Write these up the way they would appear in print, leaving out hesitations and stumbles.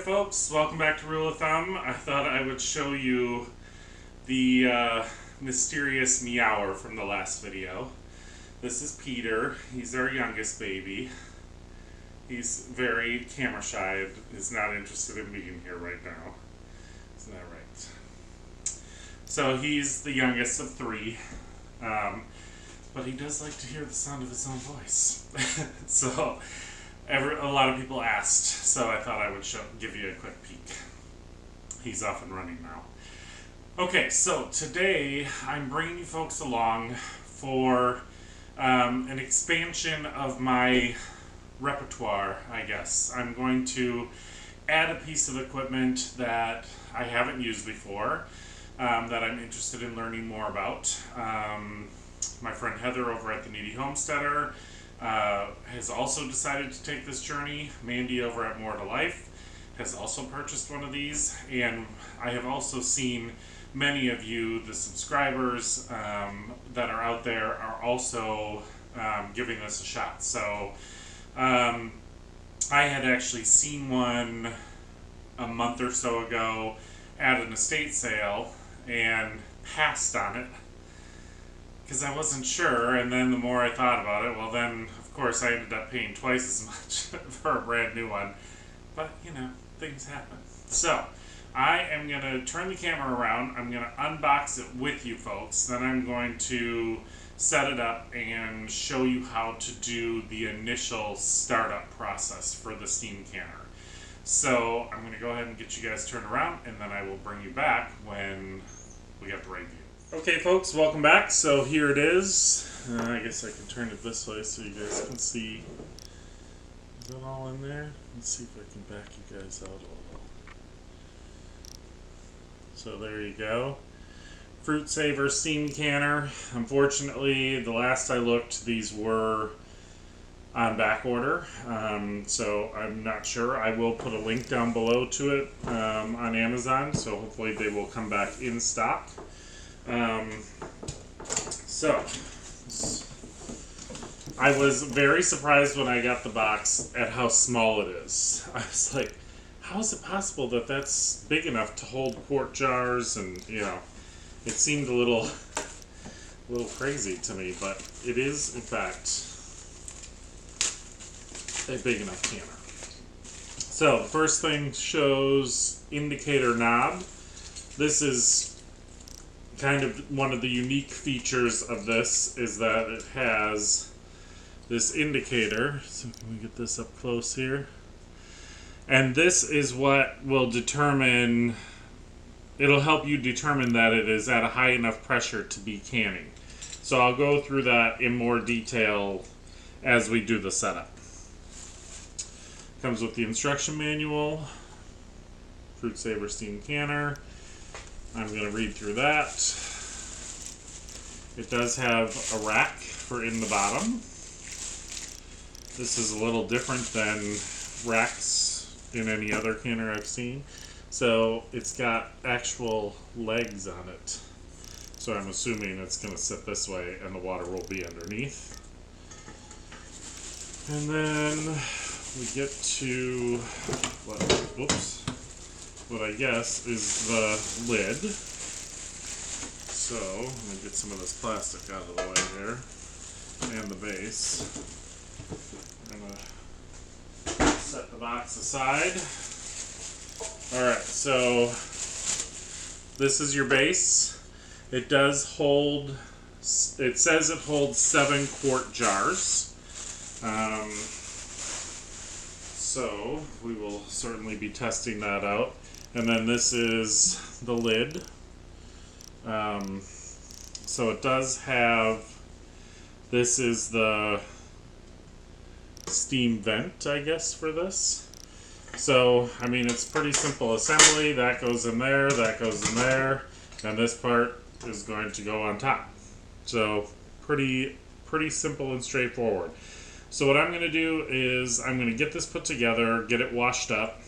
folks, welcome back to Rule of Thumb. I thought I would show you the mysterious meower from the last video. This is Peter. He's our youngest baby. He's very camera shy, is not interested in being here right now. Isn't that right? So he's the youngest of three, but he does like to hear the sound of his own voice. So a lot of people asked, so I thought I would give you a quick peek. He's off and running now. Okay, so today I'm bringing you folks along for an expansion of my repertoire, I guess. I'm going to add a piece of equipment that I haven't used before, that I'm interested in learning more about. My friend Heather over at the Needy Homesteader has also decided to take this journey. Mandy over at More to Life has also purchased one of these, and I have also seen many of you, the subscribers that are out there, are also giving this a shot. So I had actually seen one a month or so ago at an estate sale and passed on it because I wasn't sure, and then the more I thought about it, well then of course I ended up paying twice as much for a brand new one. But you know, things happen. So I am going to turn the camera around, I'm going to unbox it with you folks, then I'm going to set it up and show you how to do the initial startup process for the steam canner. So I'm going to go ahead and get you guys turned around, and then I will bring you back when we got the right view. Okay folks, welcome back. So here it is. I guess I can turn it this way so you guys can see. Is that all in there? Let's see if I can back you guys out a little. So there you go. Foodsaver steam canner. Unfortunately, the last I looked, these were on back order. So I'm not sure. I will put a link down below to it on Amazon, so hopefully they will come back in stock. So I was very surprised when I got the box at how small it is. I was like, how is it possible that that's big enough to hold quart jars? And you know, it seemed a little crazy to me, but it is in fact a big enough canner. So the first thing shows indicator knob. This is kind of one of the unique features of this, is that it has this indicator. So can we get this up close here? And this is what will determine, it'll help you determine that it is at a high enough pressure to be canning. So I'll go through that in more detail as we do the setup. Comes with the instruction manual, Foodsaver steam canner. I'm going to read through that. It does have a rack for in the bottom. This is a little different than racks in any other canner I've seen. So it's got actual legs on it. So I'm assuming it's going to sit this way and the water will be underneath. And then we get to what I guess is the lid. So let me get some of this plastic out of the way here, and the base. I'm going to set the box aside. Alright, so this is your base. It does hold, it says it holds 7 quart jars. So we will certainly be testing that out. And then this is the lid. So it does have, this is the steam vent, I guess, for this. So, I mean, it's pretty simple assembly. That goes in there, that goes in there, and this part is going to go on top. So, pretty simple and straightforward. So what I'm going to do is I'm going to get this put together, get it washed up.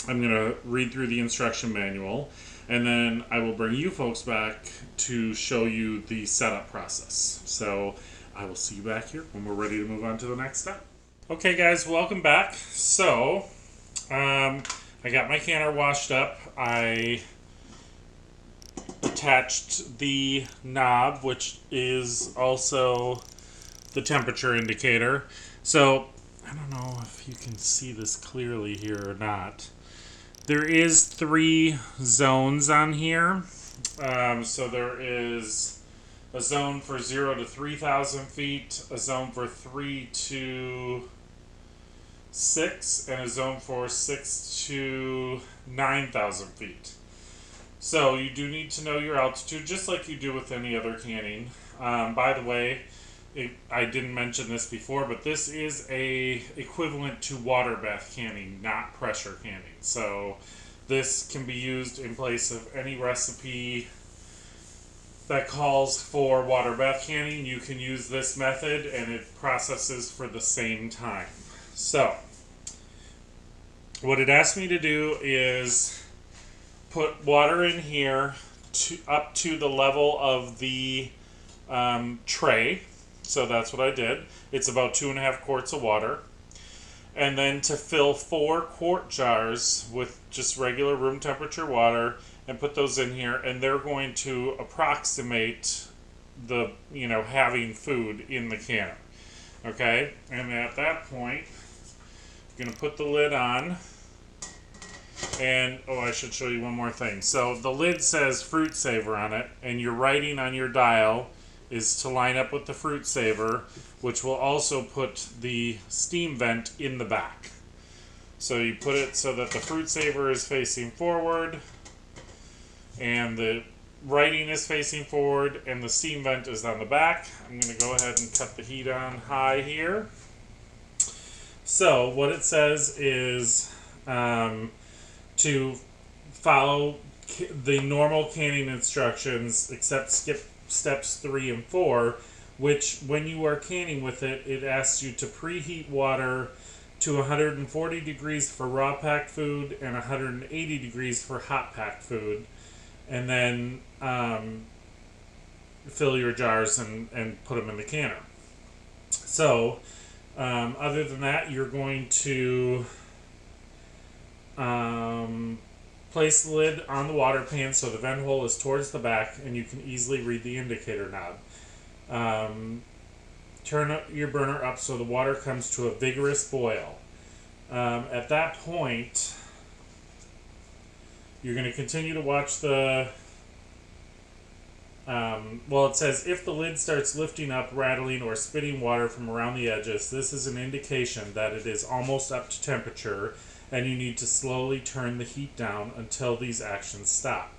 I'm going to read through the instruction manual, and then I will bring you folks back to show you the setup process. So I will see you back here when we're ready to move on to the next step. Okay guys, welcome back. So I got my canner washed up. I attached the knob, which is also the temperature indicator. So, I don't know if you can see this clearly here or not. There is 3 zones on here. So there is a zone for 0 to 3,000 feet, a zone for 3 to 6, and a zone for 6 to 9,000 feet. So you do need to know your altitude, just like you do with any other canning. By the way, I didn't mention this before, but this is a equivalent to water bath canning, not pressure canning. So this can be used in place of any recipe that calls for water bath canning. You can use this method and it processes for the same time. So what it asked me to do is put water in here up to the level of the tray. So that's what I did. It's about 2.5 quarts of water. And then to fill 4 quart jars with just regular room temperature water and put those in here, and they're going to approximate the, having food in the canner. Okay? And at that point, I'm going to put the lid on. And, I should show you one more thing. So the lid says Foodsaver on it, and your writing on your dial is to line up with the Foodsaver, which will also put the steam vent in the back. So you put it so that the Foodsaver is facing forward, and the writing is facing forward, and the steam vent is on the back. I'm going to go ahead and cut the heat on high here. So what it says is to follow the normal canning instructions, except skip steps 3 and 4, which when you are canning with it, it asks you to preheat water to 140 degrees for raw packed food and 180 degrees for hot packed food, and then fill your jars and put them in the canner. So other than that, you're going to place the lid on the water pan so the vent hole is towards the back and you can easily read the indicator knob. Turn your burner up so the water comes to a vigorous boil. At that point, you're going to continue to watch the... it says if the lid starts lifting up, rattling, or spitting water from around the edges, this is an indication that it is almost up to temperature, and you need to slowly turn the heat down until these actions stop.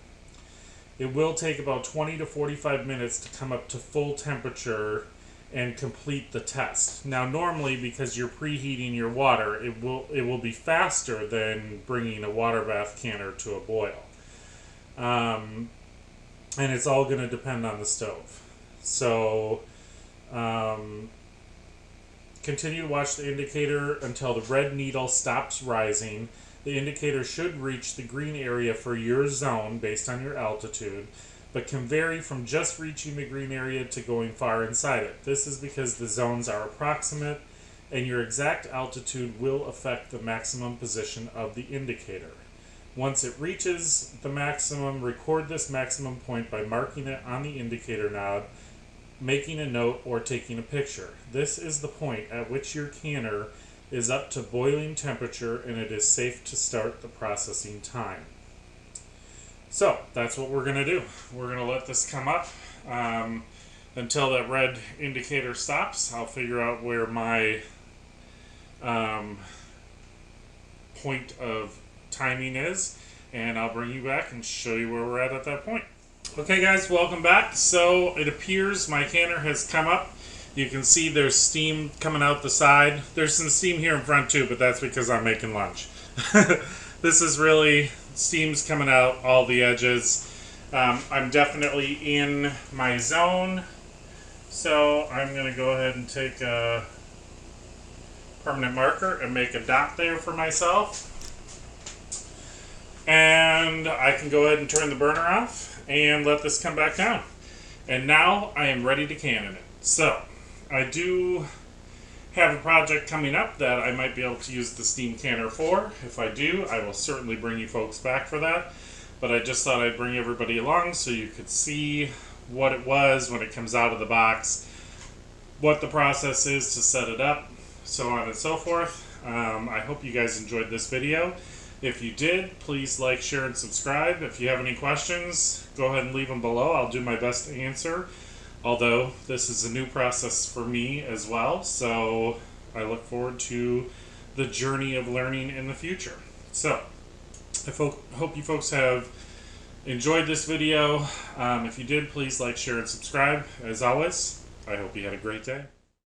It will take about 20 to 45 minutes to come up to full temperature and complete the test. Now normally, because you're preheating your water, it will be faster than bringing a water bath canner to a boil. And it's all going to depend on the stove. So continue to watch the indicator until the red needle stops rising. The indicator should reach the green area for your zone based on your altitude, but can vary from just reaching the green area to going far inside it. This is because the zones are approximate, and your exact altitude will affect the maximum position of the indicator. Once it reaches the maximum, record this maximum point by marking it on the indicator knob, making a note, or taking a picture. This is the point at which your canner is up to boiling temperature and it is safe to start the processing time. So that's what we're going to do. We're going to let this come up until that red indicator stops. I'll figure out where my point of timing is, and I'll bring you back and show you where we're at that point. Okay guys, welcome back. So it appears my canner has come up. You can see there's steam coming out the side. There's some steam here in front too, but that's because I'm making lunch. This is really, steam's coming out all the edges. I'm definitely in my zone. So I'm going to go ahead and take a permanent marker and make a dot there for myself. And I can go ahead and turn the burner off and let this come back down. And now I am ready to can in it. So I do have a project coming up that I might be able to use the steam canner for. If I do, I will certainly bring you folks back for that. But I just thought I'd bring everybody along so you could see what it was when it comes out of the box, what the process is to set it up, so on and so forth. I hope you guys enjoyed this video. If you did, please like, share, and subscribe. If you have any questions, go ahead and leave them below. I'll do my best to answer. Although this is a new process for me as well, so I look forward to the journey of learning in the future. So, I hope you folks have enjoyed this video. If you did, please like, share, and subscribe. As always, I hope you had a great day.